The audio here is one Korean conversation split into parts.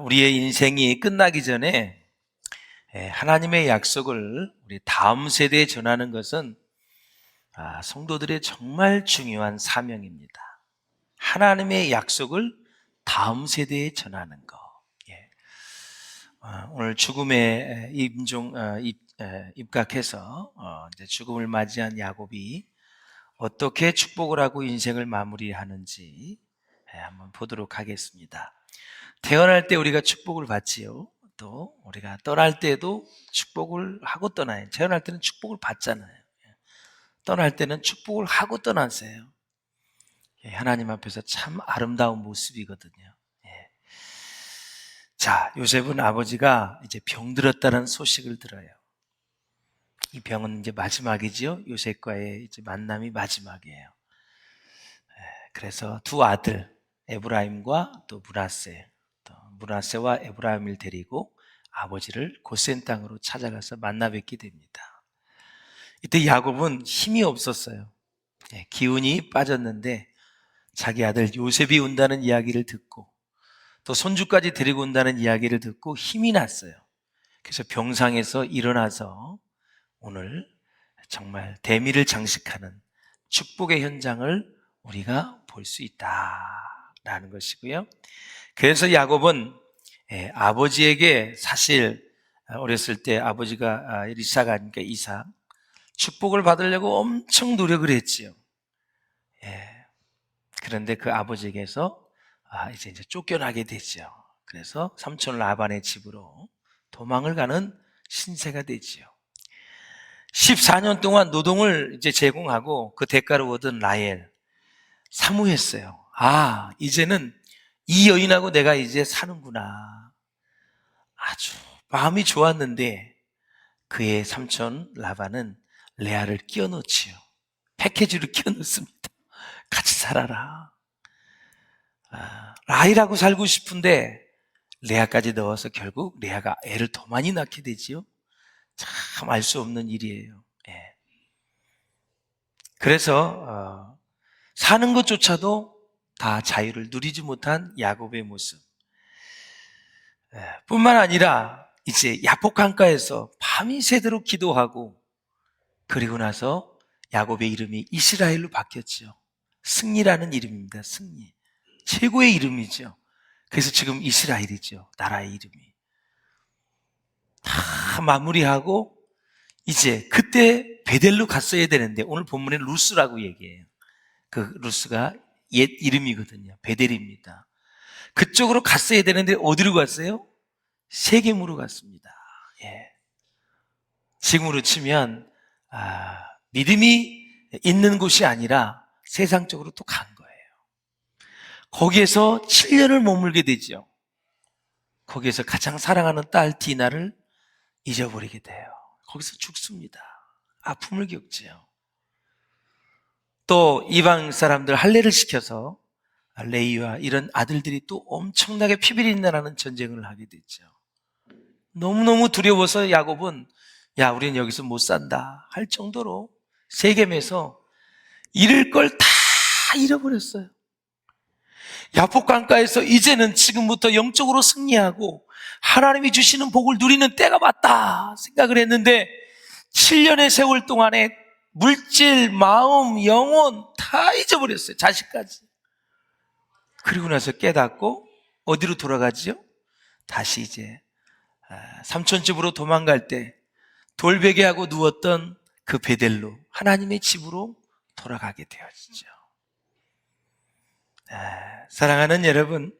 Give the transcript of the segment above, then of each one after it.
우리의 인생이 끝나기 전에 하나님의 약속을 우리 다음 세대에 전하는 것은 성도들의 정말 중요한 사명입니다. 하나님의 약속을 다음 세대에 전하는 것. 오늘 죽음에 입각해서 이제 죽음을 맞이한 야곱이 어떻게 축복을 하고 인생을 마무리하는지 한번 보도록 하겠습니다. 태어날 때 우리가 축복을 받지요. 또 우리가 떠날 때도 축복을 하고 떠나요. 태어날 때는 축복을 받잖아요. 떠날 때는 축복을 하고 떠나세요. 하나님 앞에서 참 아름다운 모습이거든요. 자, 요셉은 아버지가 이제 병들었다는 소식을 들어요. 이 병은 이제 마지막이지요. 요셉과의 이제 만남이 마지막이에요. 그래서 두 아들 에브라임과 또 므낫세와 에브라임을 데리고 아버지를 고센 땅으로 찾아가서 만나 뵙게 됩니다. 이때 야곱은 힘이 없었어요. 기운이 빠졌는데 자기 아들 요셉이 온다는 이야기를 듣고 또 손주까지 데리고 온다는 이야기를 듣고 힘이 났어요. 그래서 병상에서 일어나서 오늘 정말 대미를 장식하는 축복의 현장을 우리가 볼 수 있다라는 것이고요. 그래서 야곱은 아버지에게 사실 어렸을 때 아버지가 이삭 아니까 이삭 축복을 받으려고 엄청 노력을 했지요. 그런데 그 아버지에게서 이제 쫓겨나게 되죠. 그래서 삼촌 라반의 집으로 도망을 가는 신세가 되지요. 14년 동안 노동을 이제 제공하고 그 대가로 얻은 라헬 사모했어요. 이제는 이 여인하고 내가 이제 사는구나. 아주 마음이 좋았는데 그의 삼촌 라반은 레아를 끼워 넣지요. 패키지로 끼워 넣습니다. 같이 살아라. 라헬하고 살고 싶은데 레아까지 넣어서 결국 레아가 애를 더 많이 낳게 되지요. 참 알 수 없는 일이에요. 그래서 사는 것조차도 다 자유를 누리지 못한 야곱의 모습. 뿐만 아니라 이제 야복 강가에서 밤이 새도록 기도하고 그리고 나서 야곱의 이름이 이스라엘로 바뀌었죠. 승리라는 이름입니다. 승리. 최고의 이름이죠. 그래서 지금 이스라엘이죠. 나라의 이름이. 다 마무리하고 이제 그때 베델로 갔어야 되는데 오늘 본문에 루스라고 얘기해요. 그 루스가 옛 이름이거든요. 베델입니다. 그쪽으로 갔어야 되는데 어디로 갔어요? 세겜으로 갔습니다. 지금으로 치면 믿음이 있는 곳이 아니라 세상적으로 또 간 거예요. 거기에서 7년을 머물게 되죠. 거기에서 가장 사랑하는 딸 디나를 잊어버리게 돼요. 거기서 죽습니다. 아픔을 겪지요. 또 이방 사람들 할례를 시켜서 레이와 이런 아들들이 또 엄청나게 피비린내라는 전쟁을 하게 됐죠. 너무너무 두려워서 야곱은 우리는 여기서 못 산다 할 정도로 세겜에서 잃을 걸 다 잃어버렸어요. 야복 강가에서 이제는 지금부터 영적으로 승리하고 하나님이 주시는 복을 누리는 때가 왔다 생각을 했는데 7년의 세월 동안에 물질, 마음, 영혼 다 잊어버렸어요. 자식까지. 그리고 나서 깨닫고 어디로 돌아가지요? 다시 이제 삼촌 집으로 도망갈 때 돌베개하고 누웠던 그 베델로 하나님의 집으로 돌아가게 되어지죠. 사랑하는 여러분,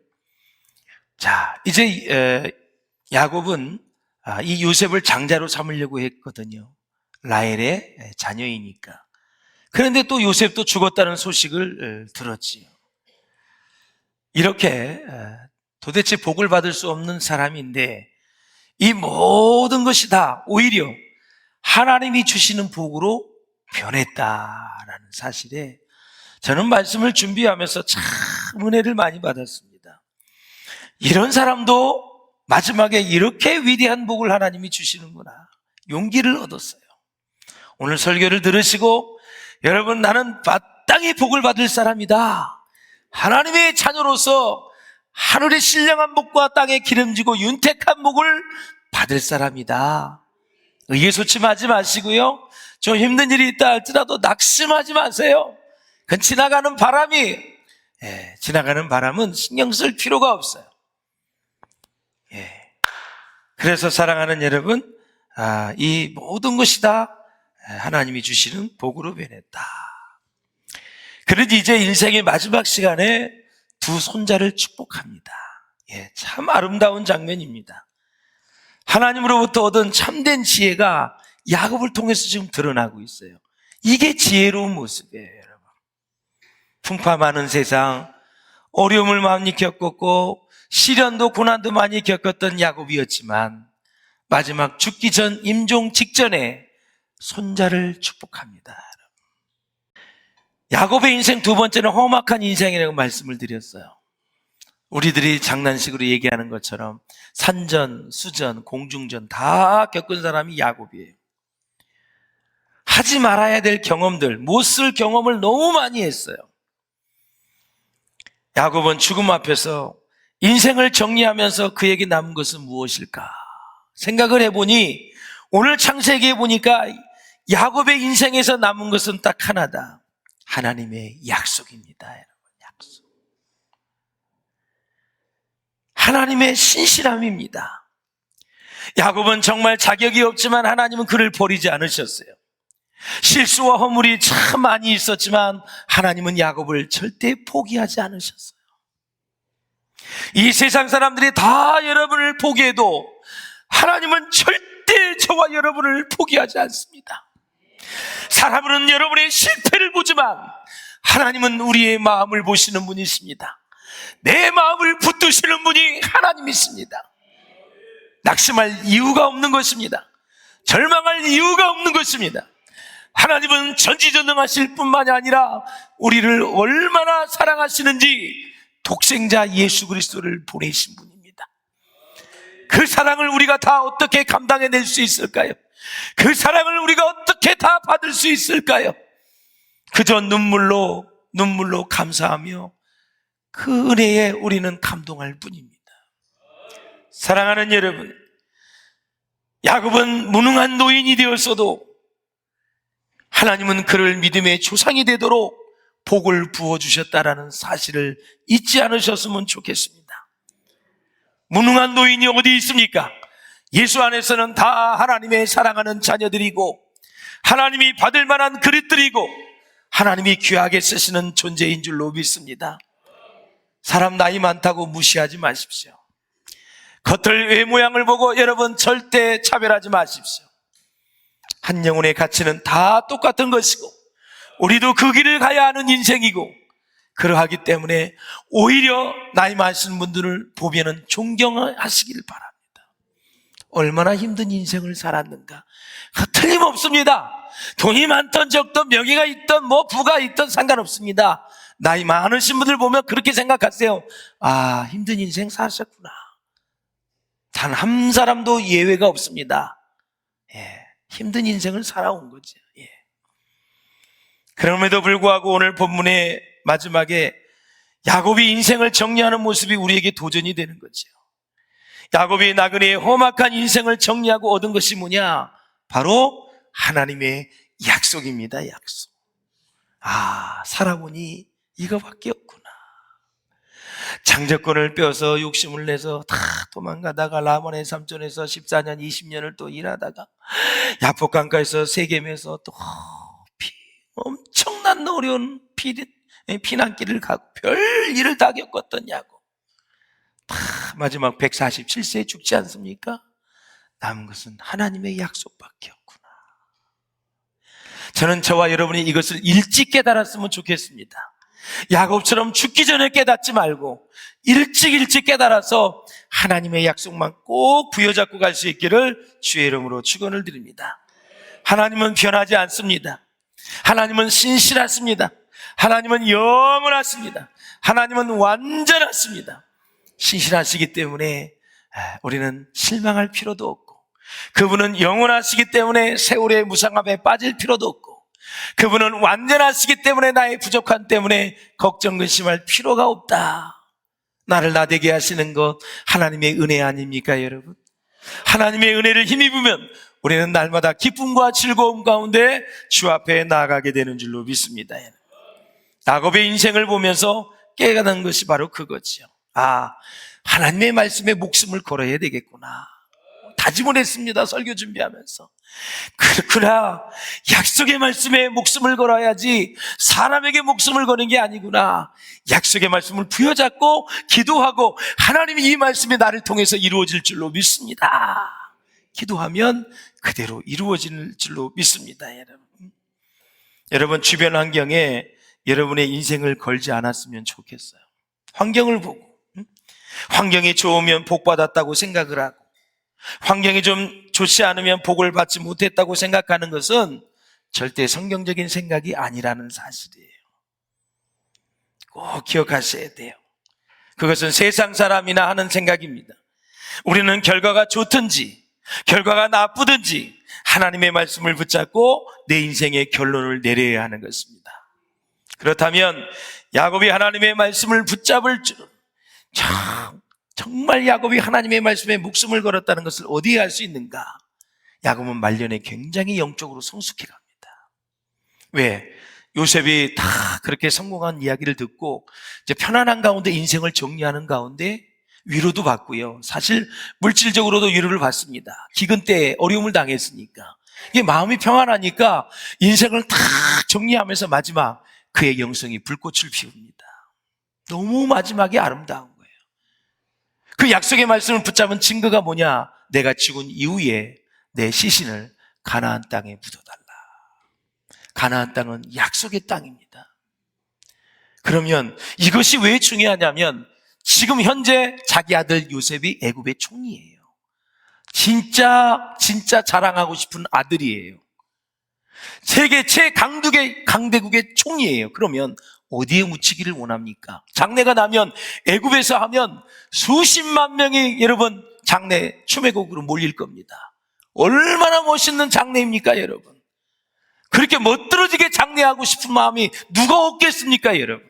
자 이제 야곱은 이 요셉을 장자로 삼으려고 했거든요. 라헬의 자녀이니까. 그런데 또 요셉도 죽었다는 소식을 들었지요. 이렇게 도대체 복을 받을 수 없는 사람인데 이 모든 것이 다 오히려 하나님이 주시는 복으로 변했다라는 사실에 저는 말씀을 준비하면서 참 은혜를 많이 받았습니다. 이런 사람도 마지막에 이렇게 위대한 복을 하나님이 주시는구나. 용기를 얻었어요. 오늘 설교를 들으시고 여러분 나는 마땅히 복을 받을 사람이다. 하나님의 자녀로서 하늘의 신령한 복과 땅에 기름지고 윤택한 복을 받을 사람이다. 의기소침하지 마시고요, 좀 힘든 일이 있다 할지라도 낙심하지 마세요. 그건 지나가는 바람이, 지나가는 바람은 신경 쓸 필요가 없어요. 그래서 사랑하는 여러분, 이 모든 것이 다 하나님이 주시는 복으로 변했다. 그런데 이제 인생의 마지막 시간에 두 손자를 축복합니다. 참 아름다운 장면입니다. 하나님으로부터 얻은 참된 지혜가 야곱을 통해서 지금 드러나고 있어요. 이게 지혜로운 모습이에요, 여러분. 풍파 많은 세상, 어려움을 많이 겪었고 시련도 고난도 많이 겪었던 야곱이었지만 마지막 죽기 전 임종 직전에 손자를 축복합니다. 야곱의 인생 두 번째는 험악한 인생이라고 말씀을 드렸어요. 우리들이 장난식으로 얘기하는 것처럼 산전, 수전, 공중전 다 겪은 사람이 야곱이에요. 하지 말아야 될 경험들, 못 쓸 경험을 너무 많이 했어요. 야곱은 죽음 앞에서 인생을 정리하면서 그에게 남은 것은 무엇일까 생각을 해보니, 오늘 창세기에 보니까 야곱의 인생에서 남은 것은 딱 하나다. 하나님의 약속입니다, 여러분. 약속. 하나님의 신실함입니다. 야곱은 정말 자격이 없지만 하나님은 그를 버리지 않으셨어요. 실수와 허물이 참 많이 있었지만 하나님은 야곱을 절대 포기하지 않으셨어요. 이 세상 사람들이 다 여러분을 포기해도 하나님은 절대 저와 여러분을 포기하지 않습니다. 사람은 여러분의 실패를 보지만 하나님은 우리의 마음을 보시는 분이십니다. 내 마음을 붙드시는 분이 하나님이십니다. 낙심할 이유가 없는 것입니다. 절망할 이유가 없는 것입니다. 하나님은 전지전능하실 뿐만이 아니라 우리를 얼마나 사랑하시는지 독생자 예수 그리스도를 보내신 분입니다. 그 사랑을 우리가 다 어떻게 감당해낼 수 있을까요? 그 사랑을 우리가 어떻게 다 받을 수 있을까요? 그저 눈물로 감사하며 그 은혜에 우리는 감동할 뿐입니다. 사랑하는 여러분, 야곱은 무능한 노인이 되었어도 하나님은 그를 믿음의 조상이 되도록 복을 부어주셨다라는 사실을 잊지 않으셨으면 좋겠습니다. 무능한 노인이 어디 있습니까? 예수 안에서는 다 하나님의 사랑하는 자녀들이고 하나님이 받을 만한 그릇들이고 하나님이 귀하게 쓰시는 존재인 줄로 믿습니다. 사람 나이 많다고 무시하지 마십시오. 겉을 외모양을 보고 여러분 절대 차별하지 마십시오. 한 영혼의 가치는 다 똑같은 것이고 우리도 그 길을 가야 하는 인생이고, 그러하기 때문에 오히려 나이 많으신 분들을 보면은 존경하시길 바랍니다. 얼마나 힘든 인생을 살았는가. 틀림없습니다. 돈이 많던 적던 명예가 있던 부가 있던 상관없습니다. 나이 많으신 분들 보면 그렇게 생각하세요. 힘든 인생 사셨구나. 단 한 사람도 예외가 없습니다. 힘든 인생을 살아온 거죠. 그럼에도 불구하고 오늘 본문의 마지막에 야곱이 인생을 정리하는 모습이 우리에게 도전이 되는 거죠. 야곱이 나그네의 험악한 인생을 정리하고 얻은 것이 뭐냐? 바로 하나님의 약속입니다. 약속. 살아보니 이거밖에 없구나. 장자권을 빼서 욕심을 내서 다 도망가다가 라몬의 삼촌에서 14년 20년을 또 일하다가 야복강가에서 세겜에서 또 엄청난 어려운 피난길을 가고 별 일을 다 겪었던 야곱, 마지막 147세에 죽지 않습니까? 남은 것은 하나님의 약속밖에 없구나. 저는 저와 여러분이 이것을 일찍 깨달았으면 좋겠습니다. 야곱처럼 죽기 전에 깨닫지 말고 일찍 깨달아서 하나님의 약속만 꼭 부여잡고 갈 수 있기를 주의 이름으로 축원을 드립니다. 하나님은 변하지 않습니다. 하나님은 신실하십니다. 하나님은 영원하십니다. 하나님은 완전하십니다. 신실하시기 때문에 우리는 실망할 필요도 없고, 그분은 영원하시기 때문에 세월의 무상함에 빠질 필요도 없고, 그분은 완전하시기 때문에 나의 부족함 때문에 걱정 근심할 필요가 없다. 나를 나대게 하시는 것 하나님의 은혜 아닙니까, 여러분? 하나님의 은혜를 힘입으면 우리는 날마다 기쁨과 즐거움 가운데 주 앞에 나아가게 되는 줄로 믿습니다. 야곱의 인생을 보면서 깨닫는 것이 바로 그거지요. 아, 하나님의 말씀에 목숨을 걸어야 되겠구나. 다짐을 했습니다. 설교 준비하면서. 그렇구나. 약속의 말씀에 목숨을 걸어야지 사람에게 목숨을 거는 게 아니구나. 약속의 말씀을 부여잡고 기도하고 하나님이 이 말씀이 나를 통해서 이루어질 줄로 믿습니다. 기도하면 그대로 이루어질 줄로 믿습니다. 여러분 주변 환경에 여러분의 인생을 걸지 않았으면 좋겠어요. 환경을 보고 환경이 좋으면 복 받았다고 생각을 하고 환경이 좀 좋지 않으면 복을 받지 못했다고 생각하는 것은 절대 성경적인 생각이 아니라는 사실이에요. 꼭 기억하셔야 돼요. 그것은 세상 사람이나 하는 생각입니다. 우리는 결과가 좋든지 결과가 나쁘든지 하나님의 말씀을 붙잡고 내 인생의 결론을 내려야 하는 것입니다. 그렇다면 야곱이 하나님의 말씀을 붙잡을 줄은 정말 야곱이 하나님의 말씀에 목숨을 걸었다는 것을 어디에 알 수 있는가? 야곱은 말년에 굉장히 영적으로 성숙해 갑니다. 왜? 요셉이 다 그렇게 성공한 이야기를 듣고 이제 편안한 가운데 인생을 정리하는 가운데 위로도 받고요. 사실 물질적으로도 위로를 받습니다. 기근 때에 어려움을 당했으니까. 이게 마음이 평안하니까 인생을 다 정리하면서 마지막 그의 영성이 불꽃을 피웁니다. 너무 마지막이 아름다운 거예요. 그 약속의 말씀을 붙잡은 증거가 뭐냐? 내가 죽은 이후에 내 시신을 가나안 땅에 묻어달라. 가나안 땅은 약속의 땅입니다. 그러면 이것이 왜 중요하냐면 지금 현재 자기 아들 요셉이 애굽의 총리예요. 진짜 자랑하고 싶은 아들이에요. 세계 강대국의 총리예요. 그러면 어디에 묻히기를 원합니까? 장례가 나면 애굽에서 하면 수십만 명이 여러분 장례 추매곡으로 몰릴 겁니다. 얼마나 멋있는 장례입니까, 여러분? 그렇게 멋들어지게 장례하고 싶은 마음이 누가 없겠습니까, 여러분?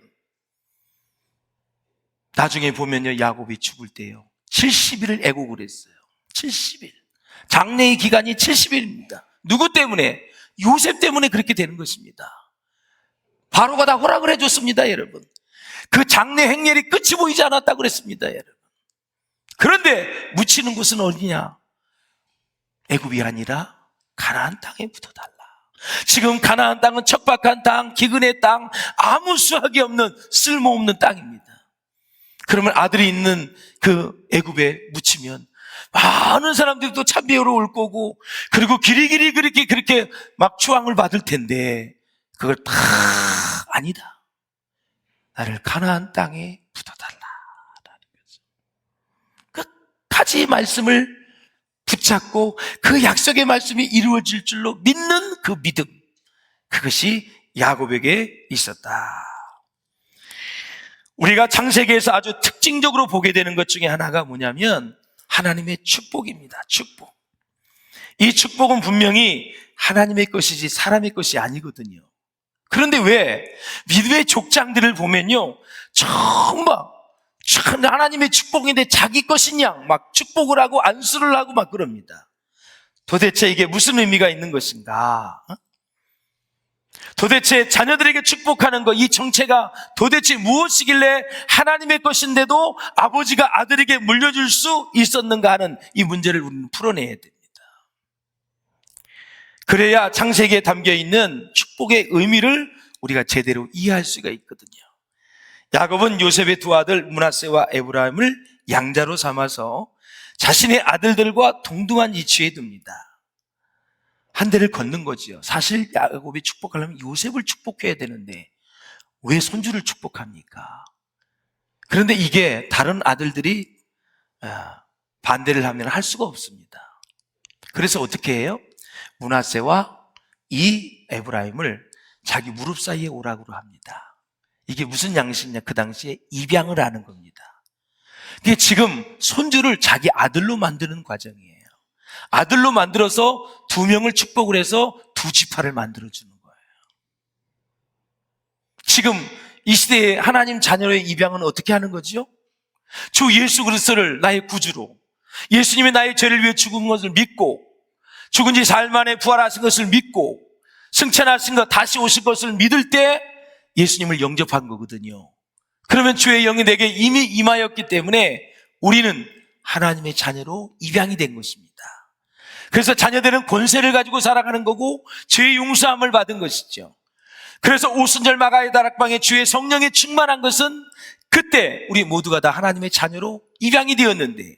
나중에 보면요, 야곱이 죽을 때요 70일을 애곡을 했어요. 70일. 장례의 기간이 70일입니다. 누구 때문에? 요셉 때문에 그렇게 되는 것입니다. 바로가 다 허락을 해줬습니다, 여러분. 그 장례 행렬이 끝이 보이지 않았다고 그랬습니다, 여러분. 그런데 묻히는 곳은 어디냐? 애굽이 아니라 가나안 땅에 묻어달라. 지금 가나안 땅은 척박한 땅, 기근의 땅, 아무 수확이 없는 쓸모없는 땅입니다. 그러면 아들이 있는 그 애굽에 묻히면 많은 사람들이 또 참배우러 올 거고, 그리고 길이길이 그렇게 막 추앙을 받을 텐데, 그걸 다 아니다. 나를 가나안 땅에 묻어달라라는 거죠. 끝까지 말씀을 붙잡고 그 약속의 말씀이 이루어질 줄로 믿는 그 믿음, 그것이 야곱에게 있었다. 우리가 창세기에서 아주 특징적으로 보게 되는 것 중에 하나가 뭐냐면 하나님의 축복입니다. 축복. 이 축복은 분명히 하나님의 것이지 사람의 것이 아니거든요. 그런데 왜 믿음의 족장들을 보면요, 정말 하나님의 축복인데 자기 것인 양 막 축복을 하고 안수를 하고 막 그럽니다. 도대체 이게 무슨 의미가 있는 것인가? 도대체 자녀들에게 축복하는 것, 이 정체가 도대체 무엇이길래 하나님의 것인데도 아버지가 아들에게 물려줄 수 있었는가 하는 이 문제를 우리는 풀어내야 됩니다. 그래야 창세기에 담겨있는 축복의 의미를 우리가 제대로 이해할 수가 있거든요. 야곱은 요셉의 두 아들 므낫세와 에브라임을 양자로 삼아서 자신의 아들들과 동등한 위치에 둡니다. 한 대를 걷는 거지요. 사실 야곱이 축복하려면 요셉을 축복해야 되는데 왜 손주를 축복합니까? 그런데 이게 다른 아들들이 반대를 하면 할 수가 없습니다. 그래서 어떻게 해요? 므낫세와 이 에브라임을 자기 무릎 사이에 오라고 합니다. 이게 무슨 양식이냐? 그 당시에 입양을 하는 겁니다. 이게 지금 손주를 자기 아들로 만드는 과정이에요. 아들로 만들어서 두 명을 축복을 해서 두 지파를 만들어주는 거예요. 지금 이 시대에 하나님 자녀의 입양은 어떻게 하는 거죠? 주 예수 그리스도를 나의 구주로, 예수님이 나의 죄를 위해 죽은 것을 믿고, 죽은 지 사흘 만에 부활하신 것을 믿고, 승천하신 것, 다시 오실 것을 믿을 때 예수님을 영접한 거거든요. 그러면 주의 영이 내게 이미 임하였기 때문에 우리는 하나님의 자녀로 입양이 된 것입니다. 그래서 자녀들은 권세를 가지고 살아가는 거고 죄의 용서함을 받은 것이죠. 그래서 오순절 마가의 다락방에 주의 성령이 충만한 것은 그때 우리 모두가 다 하나님의 자녀로 입양이 되었는데,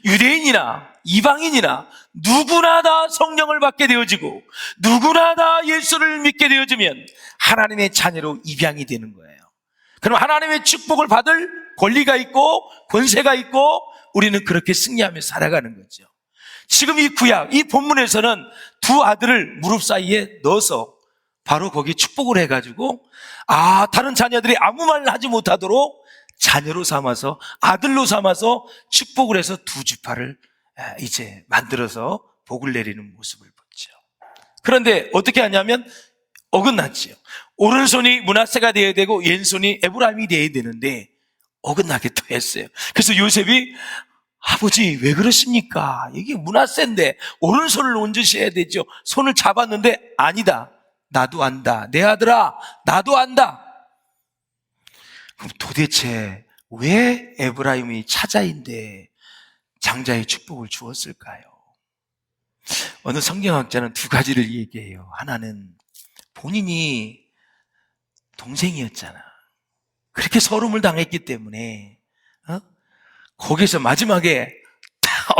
유대인이나 이방인이나 누구나 다 성령을 받게 되어지고 누구나 다 예수를 믿게 되어지면 하나님의 자녀로 입양이 되는 거예요. 그럼 하나님의 축복을 받을 권리가 있고 권세가 있고 우리는 그렇게 승리하며 살아가는 거죠. 지금 이 구약, 이 본문에서는 두 아들을 무릎 사이에 넣어서 바로 거기 축복을 해가지고 다른 자녀들이 아무 말 하지 못하도록 자녀로 삼아서, 아들로 삼아서 축복을 해서 두 지파를 이제 만들어서 복을 내리는 모습을 보죠. 그런데 어떻게 하냐면 어긋났지요. 오른손이 므낫세가 되어야 되고 왼손이 에브라임이 되어야 되는데 어긋나게 또 했어요. 그래서 요셉이 아버지 왜 그러십니까? 이게 므낫세인데 오른손을 얹으셔야 되죠. 손을 잡았는데 아니다. 나도 안다. 내 아들아, 나도 안다. 그럼 도대체 왜 에브라임이 차자인데 장자의 축복을 주었을까요? 어느 성경학자는 두 가지를 얘기해요. 하나는 본인이 동생이었잖아. 그렇게 서름을 당했기 때문에 거기서 마지막에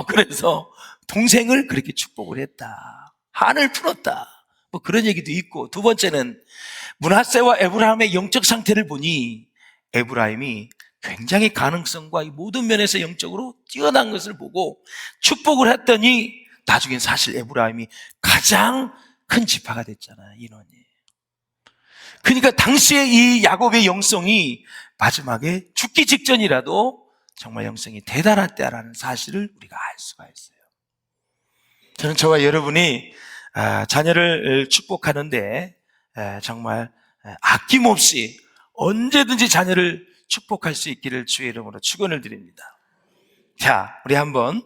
그래서 동생을 그렇게 축복을 했다. 한을 풀었다. 뭐 그런 얘기도 있고, 두 번째는 므낫세와 에브라임의 영적 상태를 보니 에브라임이 굉장히 가능성과 이 모든 면에서 영적으로 뛰어난 것을 보고 축복을 했더니 나중엔 사실 에브라임이 가장 큰 지파가 됐잖아요, 인원이. 그러니까 당시에 이 야곱의 영성이 마지막에 죽기 직전이라도 정말 영성이 대단했다라는 사실을 우리가 알 수가 있어요. 저는 저와 여러분이 자녀를 축복하는데 정말 아낌없이 언제든지 자녀를 축복할 수 있기를 주의 이름으로 축원을 드립니다. 자, 우리 한번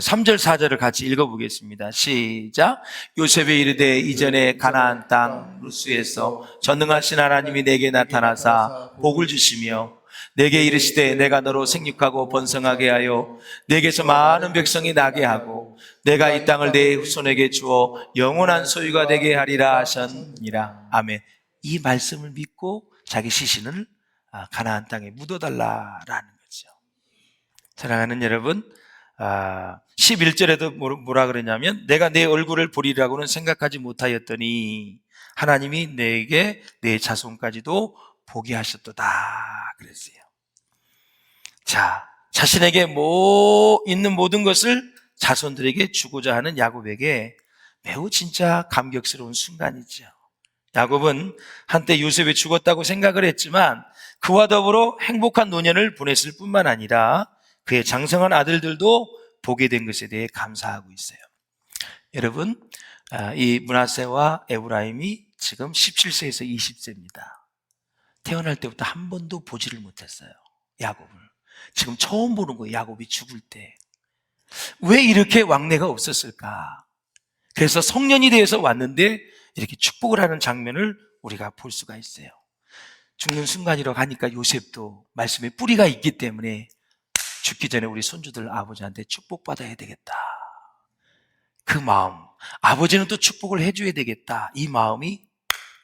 3절 4절을 같이 읽어보겠습니다. 시작. 요셉이 이르되 이전에 가나안 땅 루스에서 전능하신 하나님이 내게 나타나사 복을 주시며 내게 이르시되 내가 너로 생육하고 번성하게 하여 내게서 많은 백성이 나게 하고 내가 이 땅을 내 후손에게 주어 영원한 소유가 되게 하리라 하셨니라. 아멘. 이 말씀을 믿고 자기 시신을 가나안 땅에 묻어달라라는 거죠. 사랑하는 여러분, 11절에도 뭐라 그러냐면 내가 내 얼굴을 보리라고는 생각하지 못하였더니 하나님이 내게 내 자손까지도 보게 하셨도다 그랬어요. 자, 자신에게 있는 모든 것을 자손들에게 주고자 하는 야곱에게 매우 진짜 감격스러운 순간이죠. 야곱은 한때 요셉이 죽었다고 생각을 했지만 그와 더불어 행복한 노년을 보냈을 뿐만 아니라 그의 장성한 아들들도 보게 된 것에 대해 감사하고 있어요. 여러분, 이 므낫세와 에브라임이 지금 17세에서 20세입니다. 태어날 때부터 한 번도 보지를 못했어요, 야곱을. 지금 처음 보는 거예요, 야곱이 죽을 때. 왜 이렇게 왕래가 없었을까? 그래서 성년이 되어서 왔는데 이렇게 축복을 하는 장면을 우리가 볼 수가 있어요. 죽는 순간이라고 하니까 요셉도 말씀에 뿌리가 있기 때문에 죽기 전에 우리 손주들 아버지한테 축복받아야 되겠다. 그 마음, 아버지는 또 축복을 해줘야 되겠다. 이 마음이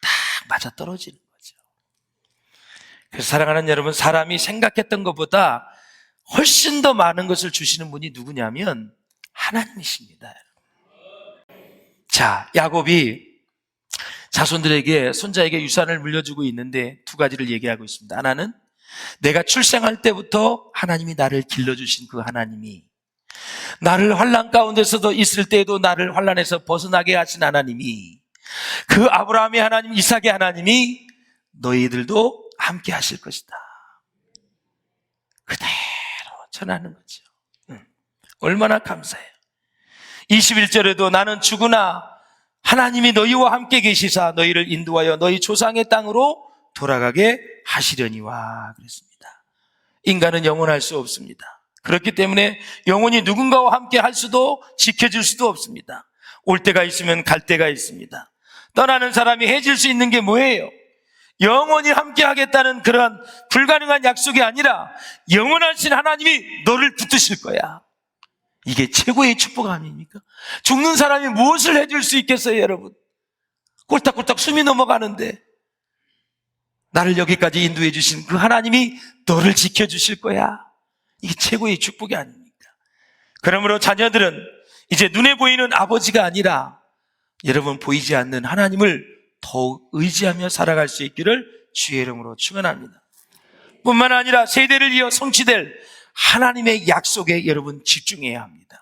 딱 맞아떨어지는 거죠. 그래서 사랑하는 여러분, 사람이 생각했던 것보다 훨씬 더 많은 것을 주시는 분이 누구냐면 하나님이십니다. 자, 야곱이 자손들에게, 손자에게 유산을 물려주고 있는데 두 가지를 얘기하고 있습니다. 하나는 내가 출생할 때부터 하나님이 나를 길러주신 그 하나님이, 나를 환난 가운데서도 있을 때에도 나를 환난에서 벗어나게 하신 하나님이, 그 아브라함의 하나님, 이삭의 하나님이 너희들도 함께 하실 것이다. 그대로 전하는 거죠. 얼마나 감사해요. 21절에도 나는 죽으나 하나님이 너희와 함께 계시사 너희를 인도하여 너희 조상의 땅으로 돌아가게 하시려니와 그랬습니다. 인간은 영원할 수 없습니다. 그렇기 때문에 영원히 누군가와 함께 할 수도 지켜줄 수도 없습니다. 올 때가 있으면 갈 때가 있습니다. 떠나는 사람이 해줄 수 있는 게 뭐예요? 영원히 함께 하겠다는 그런 불가능한 약속이 아니라 영원하신 하나님이 너를 붙드실 거야. 이게 최고의 축복 아닙니까? 죽는 사람이 무엇을 해줄 수 있겠어요, 여러분? 꼴딱꼴딱 숨이 넘어가는데 나를 여기까지 인도해 주신 그 하나님이 너를 지켜주실 거야. 이게 최고의 축복이 아닙니까? 그러므로 자녀들은 이제 눈에 보이는 아버지가 아니라 여러분 보이지 않는 하나님을 더욱 의지하며 살아갈 수 있기를 주의 이름으로 축원합니다. 뿐만 아니라 세대를 이어 성취될 하나님의 약속에 여러분 집중해야 합니다.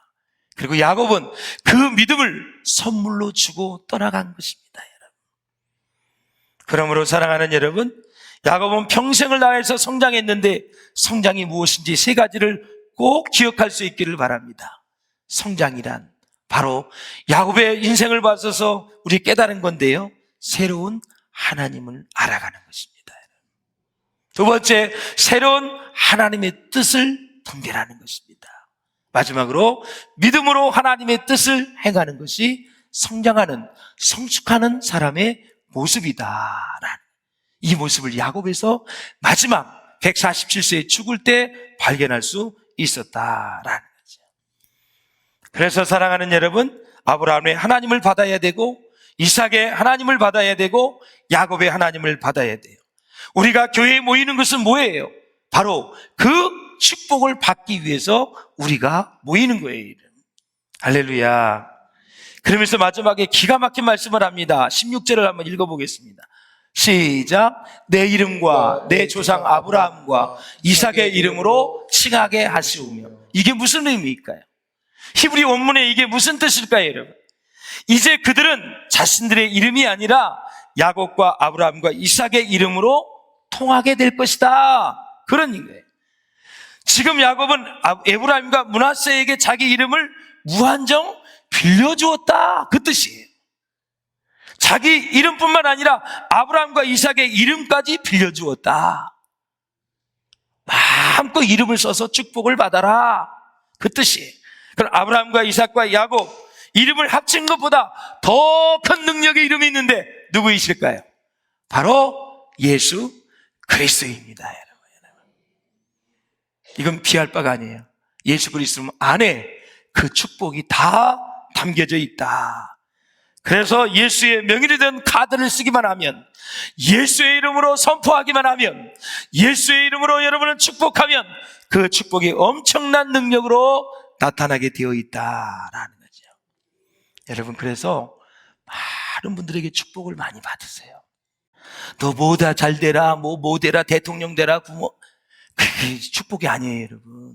그리고 야곱은 그 믿음을 선물로 주고 떠나간 것입니다, 여러분. 그러므로 사랑하는 여러분, 야곱은 평생을 다해서 성장했는데 성장이 무엇인지 세 가지를 꼭 기억할 수 있기를 바랍니다. 성장이란 바로 야곱의 인생을 봐서 우리 깨달은 건데요, 새로운 하나님을 알아가는 것입니다. 두 번째, 새로운 하나님의 뜻을 분별하는 것입니다. 마지막으로 믿음으로 하나님의 뜻을 행하는 것이 성장하는, 성숙하는 사람의 모습이다라는 이 모습을 야곱에서 마지막 147세에 죽을 때 발견할 수 있었다라는 거죠. 그래서 사랑하는 여러분, 아브라함의 하나님을 받아야 되고 이삭의 하나님을 받아야 되고 야곱의 하나님을 받아야 돼요. 우리가 교회에 모이는 것은 뭐예요? 바로 그 축복을 받기 위해서 우리가 모이는 거예요. 할렐루야. 그러면서 마지막에 기가 막힌 말씀을 합니다. 16절을 한번 읽어보겠습니다. 시작. 내 이름과 내 조상 아브라함과 이삭의 이름으로 칭하게 하시오며. 이게 무슨 의미일까요? 히브리 원문에 이게 무슨 뜻일까요, 여러분? 이제 그들은 자신들의 이름이 아니라 야곱과 아브라함과 이삭의 이름으로 통하게 될 것이다, 그런 얘기예요. 지금 야곱은 에브라임과 므낫세에게 자기 이름을 무한정 빌려주었다, 그 뜻이에요. 자기 이름뿐만 아니라 아브라함과 이삭의 이름까지 빌려주었다. 마음껏 이름을 써서 축복을 받아라, 그 뜻이에요. 그럼 아브라함과 이삭과 야곱 이름을 합친 것보다 더 큰 능력의 이름이 있는데 누구이실까요? 바로 예수 그리스도입니다, 여러분. 이건 비할 바가 아니에요. 예수 그리스도 안에 그 축복이 다 담겨져 있다. 그래서 예수의 명의로 된 카드를 쓰기만 하면, 예수의 이름으로 선포하기만 하면, 예수의 이름으로 여러분을 축복하면 그 축복이 엄청난 능력으로 나타나게 되어 있다라는 거죠. 여러분, 그래서 많은 분들에게 축복을 많이 받으세요. 너 뭐다 잘 되라, 뭐 되라, 대통령 되라, 부모. 그게 축복이 아니에요, 여러분.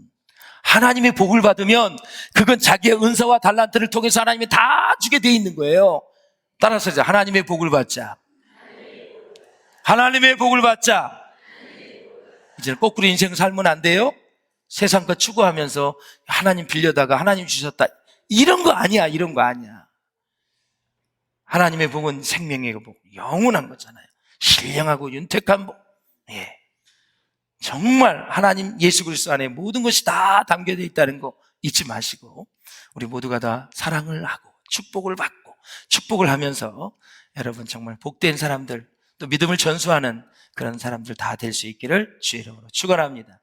하나님의 복을 받으면 그건 자기의 은사와 달란트를 통해서 하나님이 다 주게 돼 있는 거예요. 따라서 이제 하나님의 복을 받자. 하나님의 복을 받자. 이제는 거꾸로 인생 살면 안 돼요. 세상 거 추구하면서 하나님 빌려다가 하나님 주셨다, 이런 거 아니야. 이런 거 아니야. 하나님의 복은 생명의 복, 영원한 거잖아요. 신령하고 윤택한 복. 예. 정말 하나님 예수 그리스도 안에 모든 것이 다 담겨져 있다는 거 잊지 마시고, 우리 모두가 다 사랑을 하고 축복을 받고 축복을 하면서 여러분 정말 복된 사람들, 또 믿음을 전수하는 그런 사람들 다 될 수 있기를 주의 이름으로 축원합니다.